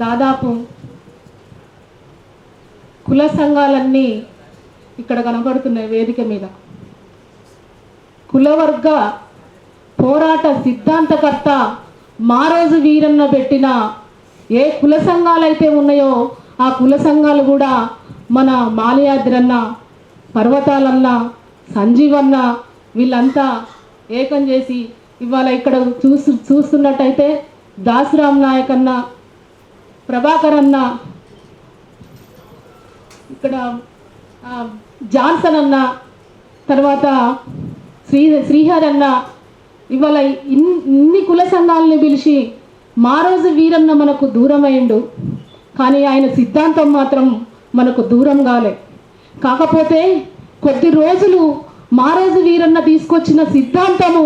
దాదాపు కుల సంఘాలన్నీ ఇక్కడ కనబడుతున్నాయి వేదిక మీద. కులవర్గ పోరాట సిద్ధాంతకర్త మారోజు వీరన్న పెట్టిన ఏ కుల సంఘాలైతే ఉన్నాయో ఆ కుల సంఘాలు కూడా మన మాలయాద్రన్న, పర్వతాలన్న, సంజీవన్న వీళ్ళంతా ఏకం చేసి ఇవాళ ఇక్కడ చూస్తున్నట్టయితే దాసురామ్ నాయక్ అన్న, ప్రభాకర్ అన్న, ఇక్కడ జాన్సన్ అన్న, తర్వాత శ్రీహర్ అన్న, ఇవాళ ఇన్ని కుల సంఘాలని పిలిచి మారోజు వీరన్న మనకు దూరమైండు, కానీ ఆయన సిద్ధాంతం మాత్రం మనకు దూరం కాలే. కాకపోతే కొద్ది రోజులు మారోజు వీరన్న తీసుకొచ్చిన సిద్ధాంతము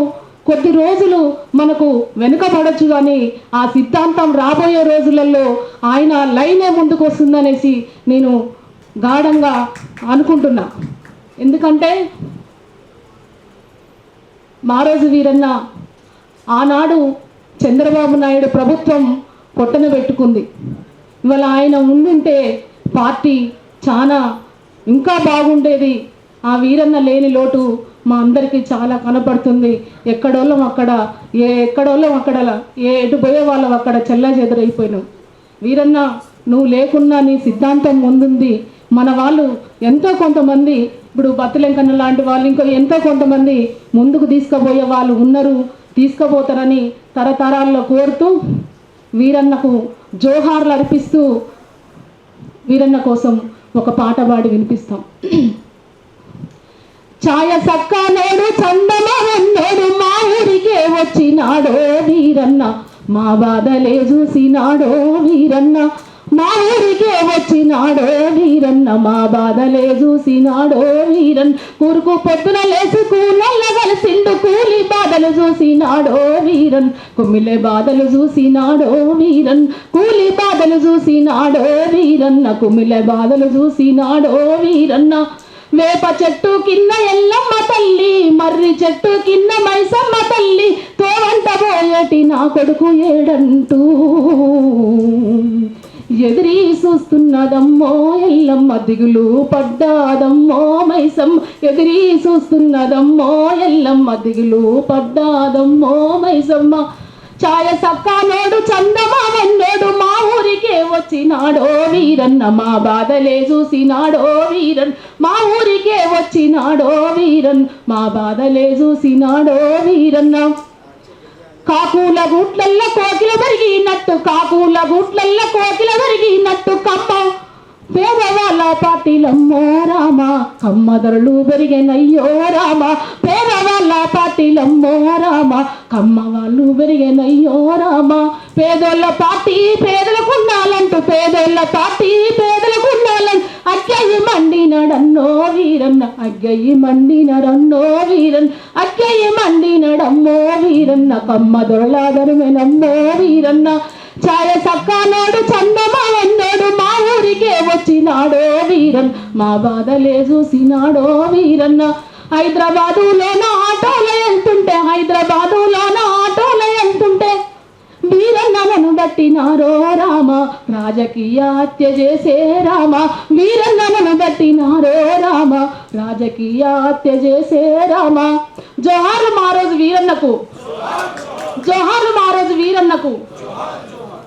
కొద్ది రోజులు మనకు వెనుకబడచ్చు, కానీ ఆ సిద్ధాంతం రాబోయే రోజులలో ఆయన లైనే ముందుకు వస్తుందనేసి నేను గాఢంగా అనుకుంటున్నా. ఎందుకంటే మారోజు వీరన్న ఆనాడు చంద్రబాబు నాయుడు ప్రభుత్వం పొట్టన పెట్టుకుంది. ఇవాళ ఆయన ఉండుంటే పార్టీ చాలా ఇంకా బాగుండేది. ఆ వీరన్న లేని లోటు మా అందరికీ చాలా కనపడుతుంది. ఎక్కడోళ్ళం అక్కడ ఎటు పోయే వాళ్ళం అక్కడ చెల్లాచెదరైపోయినాం. వీరన్న నువ్వు లేకున్నా నీ సిద్ధాంతం ముందుంది. మన వాళ్ళు ఎంతో కొంతమంది, ఇప్పుడు బత్తులెంకన్న లాంటి వాళ్ళు ఇంకా ఎంతో కొంతమంది ముందుకు తీసుకుపోయే వాళ్ళు ఉన్నారు, తీసుకుపోతారని తరతరాల్లో కోరుతూ వీరన్నకు జోహార్లు అర్పిస్తూ వీరన్న కోసం ఒక పాట పాడి వినిపిస్తాం. ఛాయ సక్కానోడు చందమావన్నోడు మా ఊరికే వచ్చినాడో వీరన్న, మా బాధలే చూసినాడో వీరన్న, మా ఊరికే వచ్చినాడో వీరన్న, మా బాధలే చూసినాడో వీరన్. కూరుకు పొద్దున లేసి కూలల్ల కలిసిండు, కూలి బాధలు చూసినాడో వీరన్, కుమ్మిలే బాధలు చూసినాడో వీరన్, కూలి బాధలు చూసినాడో వీరన్న, కుమ్మిలే బాధలు చూసినాడో వీరన్న. వేప చెట్టు కింద ఎల్లమ్మ తల్లి, మర్రి చెట్టు కింద మైసమ్మ తల్లి, తోవంట పోయేటి నా కొడుకు ఏడంటూ ఎదిరి చూస్తున్నదమ్మో ఎల్లమ్మ, దిగులు పడ్డాదమ్మో మైసమ్మ, ఎదిరి చూస్తున్నదమ్మో ఎల్లమ్మ, దిగులు పడ్డాదమ్మో మైసమ్మ. ఛాయ సక్కానోడు చందమావన్నోడు మా ఊరికే వచ్చినాడో వీరన్న, మా బాధలే చూసినాడో వీరన్, మా ఊరికే వచ్చినాడో వీరన్, మా బాధలే చూసినాడో వీరన్న. కాకుల గూట్లల్ల కోకిల పెరిగినట్టు, కాకుల గూట్లల్ల కోకిల పెరిగినట్టు, కమ్మ పేదవాళ్ళ పార్టీలమ్మో రామ, కమ్మ ధరలు పెరిగినయ్యో రామ, పేదవాళ్ళ పార్టీలమ్మో రామ, కమ్మ వాళ్ళు పెరిగినయ్యో రామ. పేదోళ్ళ పార్టీ పేదలకున్నాలంటూ, పేదోళ్ళ పార్టీ పేదలకున్నాలంటూ అగ్గయ్యి మండినడన్నో వీరన్న, అగ్గయ్యి మండినడన్నో వీరన్, అగ్గయ్యి మండినడమ్మో వీరన్న, కమ్మ దొరలాదరమేనమ్మో వీరన్న. ఛాయ సక్కానోడు చందమావన్నోడు మా ఊరికే వచ్చినాడో వీరన్, మా బాధలే చూసినాడో వీరన్న. హైదరాబాదులోన ఆటోలో వెళ్తుంటే, హైదరాబాదులోన ఆటోలో వెళ్తుంటే వీరన్నను బట్టినారో రామ, రాజకీయ హత్య చేసే రామ, వీరన్నను బట్టినారో రామ, రాజకీయ హత్య చేసే రామ. జోహార్లు మారోజు వీరన్నకు, జోహార్లు మారోజు వీరన్నకు.